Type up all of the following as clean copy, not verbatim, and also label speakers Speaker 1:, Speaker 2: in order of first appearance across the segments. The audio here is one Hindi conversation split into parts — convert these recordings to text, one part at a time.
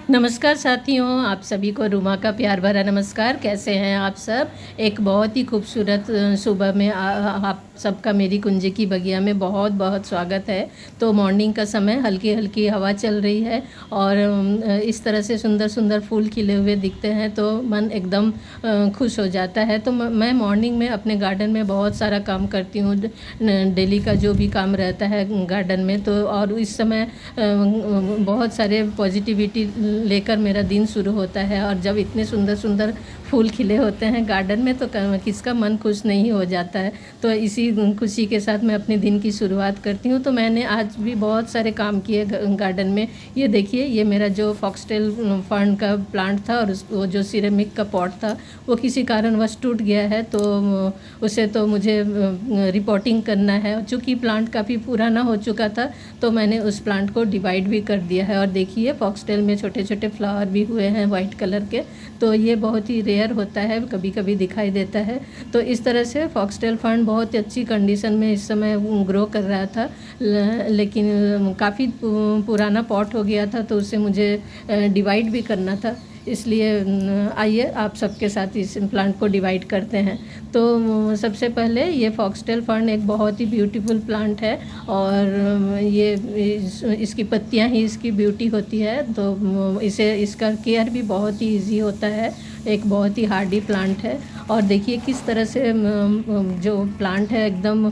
Speaker 1: नमस्कार साथियों, आप सभी को रुमा का प्यार भरा नमस्कार। कैसे हैं आप सब। एक बहुत ही खूबसूरत सुबह में आप सबका मेरी कुंजे की बगिया में बहुत बहुत स्वागत है। तो मॉर्निंग का समय, हल्की हल्की हवा चल रही है और इस तरह से सुंदर सुंदर फूल खिले हुए दिखते हैं तो मन एकदम खुश हो जाता है। तो मैं मॉर्निंग में अपने गार्डन में बहुत सारा काम करती हूँ, डेली का जो भी काम रहता है गार्डन में। तो और इस समय बहुत सारे पॉजिटिविटी लेकर मेरा दिन शुरू होता है। और जब इतने सुंदर सुंदर फूल खिले होते हैं गार्डन में तो किसका मन खुश नहीं हो जाता है। तो इसी खुशी के साथ मैं अपने दिन की शुरुआत करती हूँ। तो मैंने आज भी बहुत सारे काम किए गार्डन में। ये देखिए, ये मेरा जो फॉक्सटेल फर्न का प्लांट था और वो जो सिरेमिक का पॉट था वो किसी कारणवश टूट गया है। तो उसे तो मुझे रिपोर्टिंग करना है। चूँकि प्लांट काफ़ी पुराना हो चुका था तो मैंने उस प्लांट को डिवाइड भी कर दिया है। और देखिए, फॉक्सटेल में छोटे छोटे फ्लावर भी हुए हैं वाइट कलर के। तो ये बहुत ही रेयर होता है, कभी कभी दिखाई देता है। तो इस तरह से फॉक्सटेल फर्न बहुत ही अच्छी कंडीशन में इस समय ग्रो कर रहा था, लेकिन काफ़ी पुराना पॉट हो गया था तो उसे मुझे डिवाइड भी करना था। इसलिए आइए आप सबके साथ इस प्लांट को डिवाइड करते हैं। तो सबसे पहले ये फॉक्सटेल फर्न एक बहुत ही ब्यूटीफुल प्लांट है और ये इसकी पत्तियां ही इसकी ब्यूटी होती है। तो इसका केयर भी बहुत ही इजी होता है। एक बहुत ही हार्डी प्लांट है। और देखिए किस तरह से जो प्लांट है एकदम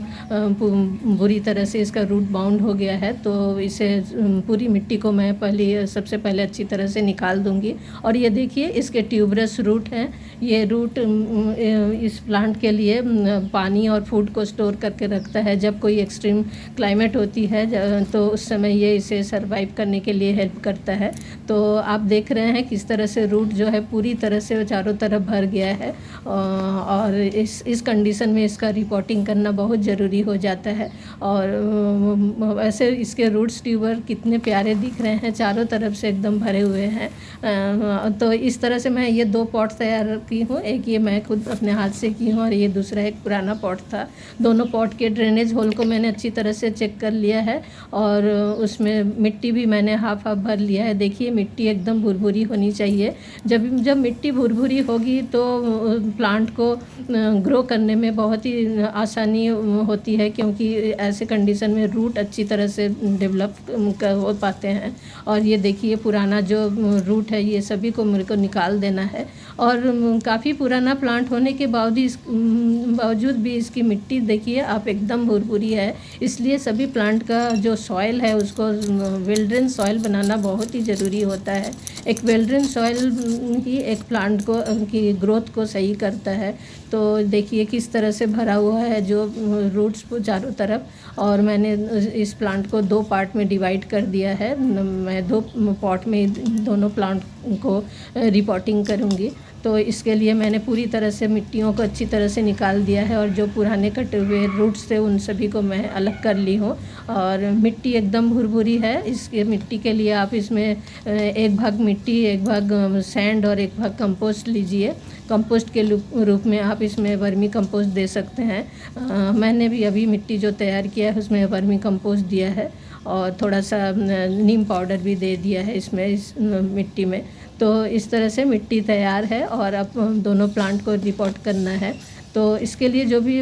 Speaker 1: बुरी तरह से इसका रूट बाउंड हो गया है। तो इसे पूरी मिट्टी को मैं सबसे पहले अच्छी तरह से निकाल दूंगी। और ये देखिए, इसके ट्यूबरस रूट हैं। ये रूट इस प्लांट के लिए पानी और फूड को स्टोर करके रखता है। जब कोई एक्सट्रीम क्लाइमेट होती है तो उस समय ये इसे सरवाइव करने के लिए हेल्प करता है। तो आप देख रहे हैं किस तरह से रूट जो है पूरी तरह से चारों तरफ भर गया है। और इस कंडीशन में इसका रिपोर्टिंग करना बहुत ज़रूरी हो जाता है। और ऐसे इसके रूट्स ट्यूबर कितने प्यारे दिख रहे हैं, चारों तरफ से एकदम भरे हुए हैं। तो इस तरह से मैं ये 2 पॉट तैयार की हूँ। एक ये मैं खुद अपने हाथ से की हूँ और ये दूसरा एक पुराना पॉट था। दोनों पॉट के ड्रेनेज होल को मैंने अच्छी तरह से चेक कर लिया है और उसमें मिट्टी भी मैंने हाफ भर लिया है। देखिए, मिट्टी एकदम भुरभुरी होनी चाहिए। जब मिट्टी भुरभुरी होगी तो प्लांट को ग्रो करने में बहुत ही आसानी होती है, क्योंकि ऐसे कंडीशन में रूट अच्छी तरह से डेवलप हो पाते हैं। और ये देखिए, पुराना जो रूट है ये सभी को मेरे को निकाल देना है। और काफ़ी पुराना प्लांट होने के बावजूद भी इसकी मिट्टी देखिए आप एकदम भुरभुरी है। इसलिए सभी प्लांट का जो सॉइल है उसको वेल ड्रेन सॉइल बनाना बहुत ही ज़रूरी होता है। एक वेल ड्रेन सॉइल ही एक प्लांट को की ग्रोथ को सही करता है। तो देखिए किस तरह से भरा हुआ है जो रूट्स को चारों तरफ। और मैंने इस प्लांट को 2 पार्ट में डिवाइड कर दिया है। मैं 2 पॉट में दोनों प्लांट को रिपोर्टिंग करूँगी। तो इसके लिए मैंने पूरी तरह से मिट्टियों को अच्छी तरह से निकाल दिया है और जो पुराने कटे हुए रूट्स थे उन सभी को मैं अलग कर ली हूँ। और मिट्टी एकदम भुरभुरी है। इसके मिट्टी के लिए आप इसमें एक भाग मिट्टी, एक भाग सैंड और एक भाग कंपोस्ट लीजिए। कंपोस्ट के रूप में आप इसमें वर्मी कंपोस्ट दे सकते हैं। मैंने भी अभी मिट्टी जो तैयार किया है उसमें वर्मी कंपोस्ट दिया है और थोड़ा सा नीम पाउडर भी दे दिया है इसमें, इस मिट्टी में। तो इस तरह से मिट्टी तैयार है और अब दोनों प्लांट को रिपोर्ट करना है। तो इसके लिए जो भी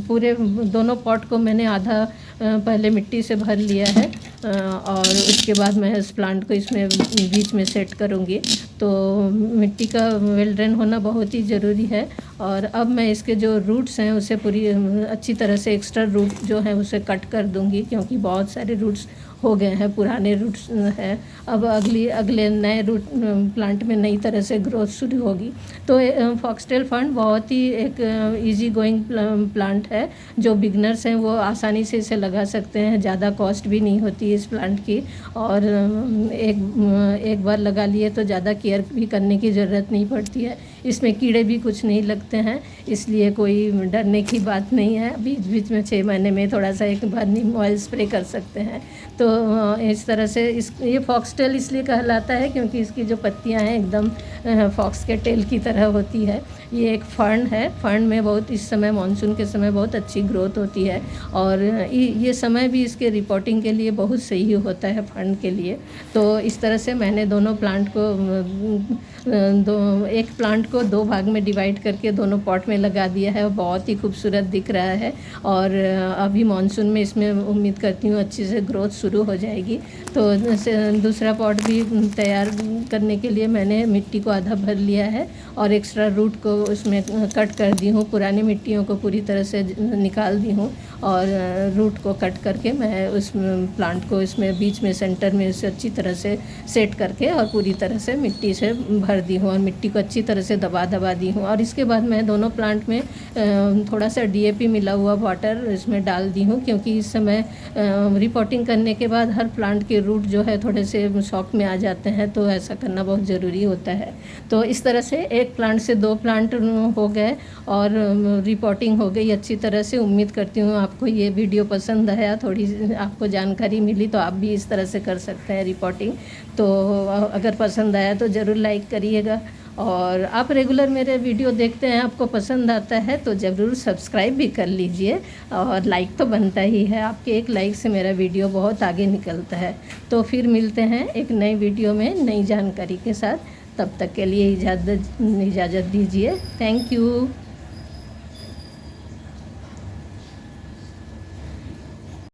Speaker 1: पूरे दोनों पॉट को मैंने आधा पहले मिट्टी से भर लिया है और उसके बाद मैं इस प्लांट को इसमें बीच में सेट करूँगी। तो मिट्टी का वेल ड्रेन होना बहुत ही ज़रूरी है। और अब मैं इसके जो रूट्स हैं उसे पूरी अच्छी तरह से एक्स्ट्रा रूट जो है उसे कट कर दूँगी, क्योंकि बहुत सारे रूट्स हो गए हैं, पुराने रूट्स हैं। अब अगले नए रूट प्लांट में नई तरह से ग्रोथ शुरू होगी। तो फॉक्सटेल फर्न बहुत ही एक इजी गोइंग प्लांट है। जो बिगनर्स हैं वो आसानी से इसे लगा सकते हैं, ज़्यादा कॉस्ट भी नहीं होती इस प्लांट की। और एक बार लगा लिए तो ज़्यादा केयर भी करने की ज़रूरत नहीं पड़ती है। इसमें कीड़े भी कुछ नहीं लगते हैं, इसलिए कोई डरने की बात नहीं है। बीच बीच में 6 महीने में थोड़ा सा एक बार नीम ऑयल स्प्रे कर सकते हैं। तो इस तरह से ये फॉक्सटेल इसलिए कहलाता है क्योंकि इसकी जो पत्तियां हैं एकदम फॉक्स के टेल की तरह होती है। ये एक फर्न है, फर्न में बहुत इस समय मानसून के समय बहुत अच्छी ग्रोथ होती है और ये समय भी इसके रिपोर्टिंग के लिए बहुत सही होता है फर्न के लिए। तो इस तरह से मैंने दोनों प्लांट को एक प्लांट को 2 भाग में डिवाइड करके दोनों पॉट में लगा दिया है और बहुत ही खूबसूरत दिख रहा है। और अभी मानसून में इसमें उम्मीद करती हूँ अच्छे से ग्रोथ शुरू हो जाएगी। तो दूसरा पॉट भी तैयार करने के लिए मैंने मिट्टी को आधा भर लिया है और एक्स्ट्रा रूट को उसमें कट कर दी हूँ, पुरानी मिट्टियों को पूरी तरह से निकाल दी हूँ और रूट को कट करके मैं उस प्लांट को इसमें बीच में सेंटर में इसे अच्छी तरह से सेट करके और पूरी तरह से मिट्टी से भर दी हूँ और मिट्टी को अच्छी तरह से दबा दी हूँ। और इसके बाद मैं दोनों प्लांट में थोड़ा सा DAP मिला हुआ वाटर इसमें डाल दी हूँ, क्योंकि इस समय रिपोर्टिंग करने के बाद हर प्लांट के रूट जो है थोड़े से शॉक में आ जाते हैं, तो ऐसा करना बहुत ज़रूरी होता है। तो इस तरह से एक प्लांट से 2 प्लांट हो गए और रिपोर्टिंग हो गई अच्छी तरह से। उम्मीद करती हूँ आपको ये वीडियो पसंद आया, थोड़ी आपको जानकारी मिली, तो आप भी इस तरह से कर सकते हैं रिपोर्टिंग। तो अगर पसंद आया तो ज़रूर लाइक करिएगा और आप रेगुलर मेरे वीडियो देखते हैं, आपको पसंद आता है तो ज़रूर सब्सक्राइब भी कर लीजिए। और लाइक तो बनता ही है, आपके एक लाइक से मेरा वीडियो बहुत आगे निकलता है। तो फिर मिलते हैं एक नई वीडियो में नई जानकारी के साथ, तब तक के लिए इजाज़त दीजिए। Thank you.